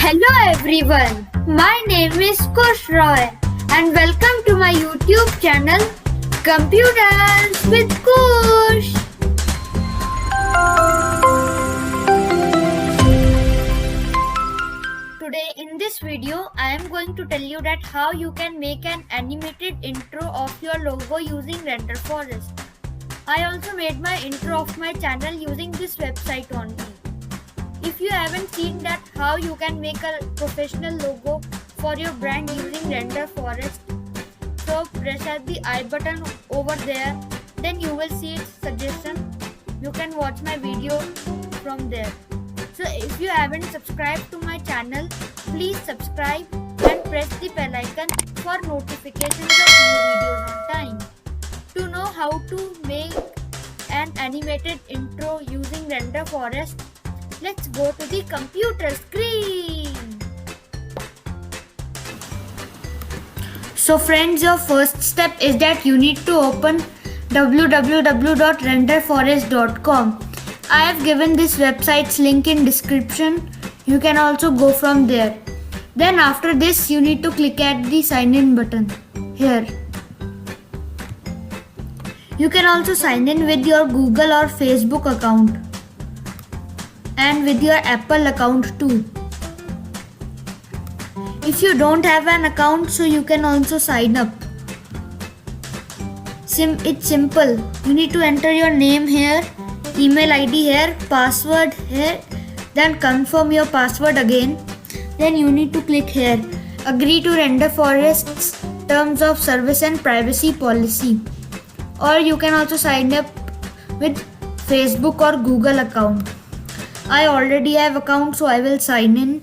Hello everyone, my name is Kush Roy and welcome to my YouTube channel Computers with Kush. Today in this video I am going to tell you that how you can make an animated intro of your logo using Renderforest. I also made my intro of my channel using this website only. If you haven't seen that how you can make a professional logo for your brand using Renderforest, so press at the I button over there, then you will see its suggestion. You can watch my video from there. So if you haven't subscribed to my channel, please subscribe and press the bell icon for notifications of new videos on time. To know how to make an animated intro using Renderforest, let's go to the computer screen. So friends, your first step is that you need to open www.renderforest.com. I have given this website's link in description. You can also go from there. Then after this you need to click at the sign in button here. You can also sign in with your Google or Facebook account and with your Apple account too. If you don't have an account, so you can also sign up. It's simple. You need to enter your name here, email ID here, password here, then confirm your password again. Then you need to click here, agree to Renderforest's terms of service and privacy policy. Or you can also sign up with Facebook or Google account. I already have account, so I will sign in.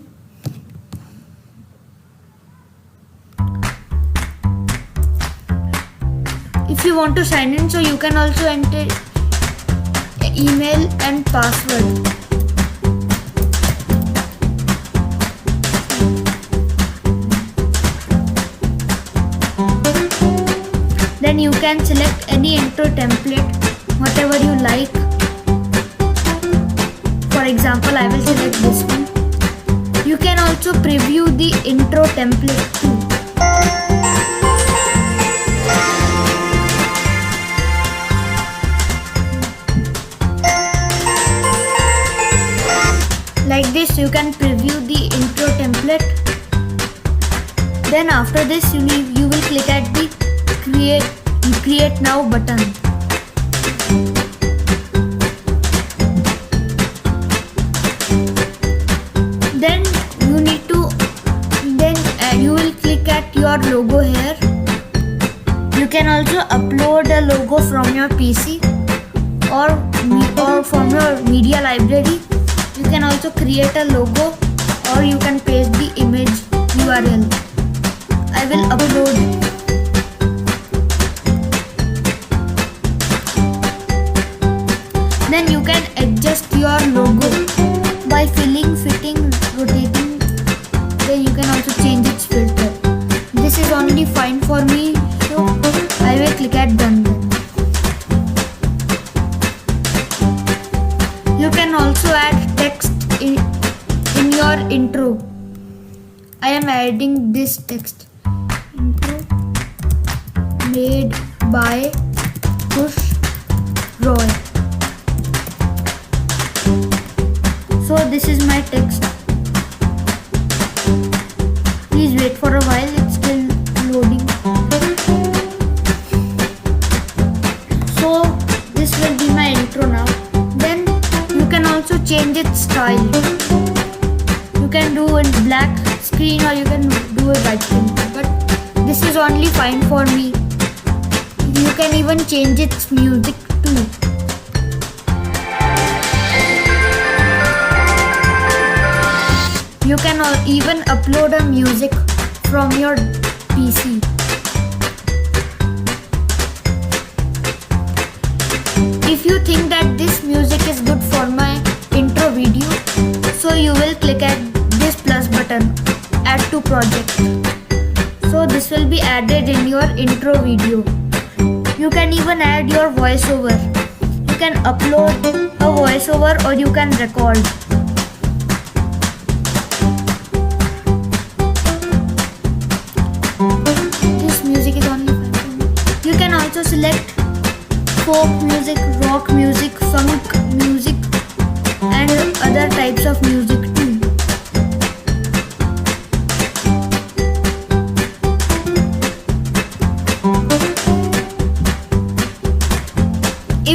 If you want to sign in, so you can also enter email and password. Then you can select any intro template, whatever you like. For example, I will select this one. You can also preview the intro template too. Like this, you can preview the intro template. Then after this, you will click at the create now button. Then you will click at your logo here. You can also upload a logo from your PC or from your media library. You can also create a logo or you can paste the image URL. I will upload. Then you can adjust your logo by filling, fitting, rotating. Then you can also change its filter. This is only fine for me, so I will click at done. You can also add text in your intro. I am adding this text. Intro made by Kush Roy. So this is my text. Please wait for a while, it's still loading. So this will be my intro now. Then you can also change its style. You can do in black screen or you can do a white screen. But this is only fine for me. You can even change its music too. You can even upload a music from your PC. If you think that this music is good for my intro video, so you will click at this plus button, add to project. So this will be added in your intro video. You can even add your voiceover. You can upload a voiceover or you can record. folk music, rock music, funk music, and other types of music too.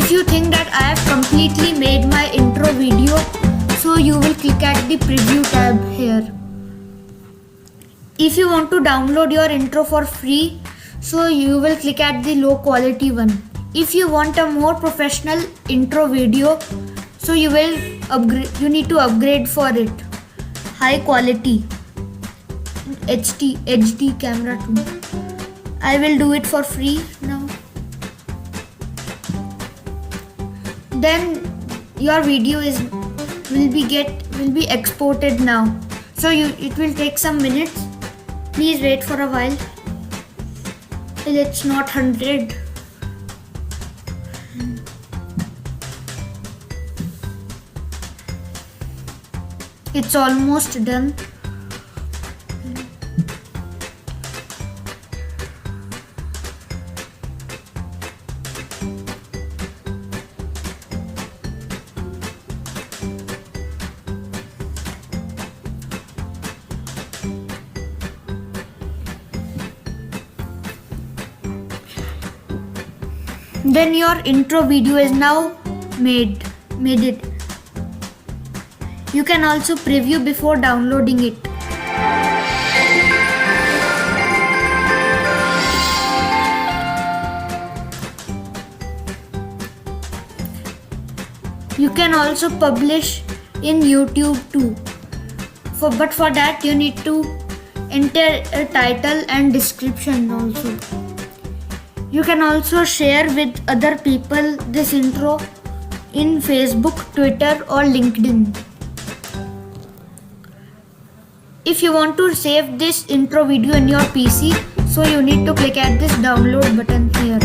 If you think that I have completely made my intro video, so you will click at the preview tab here. If you want to download your intro for free, so you will click at the low quality one. If you want a more professional intro video, so you need to upgrade for it. High quality HD camera too. I will do it for free now. Then your video will be exported now. So it will take some minutes. Please wait for a while till it's not 100. It's almost done. Then your intro video is now made it. You can also preview before downloading it. You can also publish in YouTube too. But for that you need to enter a title and description also. You can also share with other people this intro in Facebook, Twitter or LinkedIn. If you want to save this intro video in your PC, so you need to click at this download button here.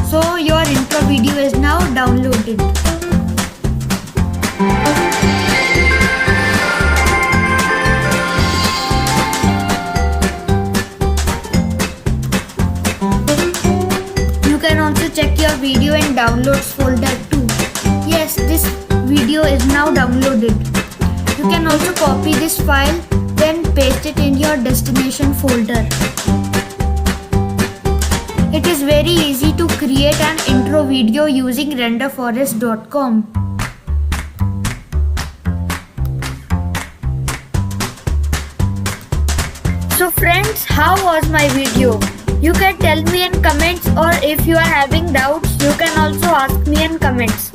So your intro video is now downloaded. You can also check your video in downloads folder too. Yes, this video is now downloaded. You can also copy this file, then paste it in your destination folder. It is very easy to create an intro video using renderforest.com. So friends, how was my video? You can tell me in comments, or if you are having doubts, you can also ask me in comments.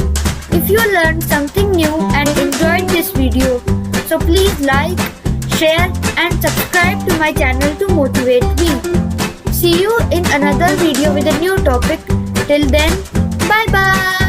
If you learned something new and enjoyed this video, so please like, share and subscribe to my channel to motivate me. See you in another video with a new topic. Till then, bye bye.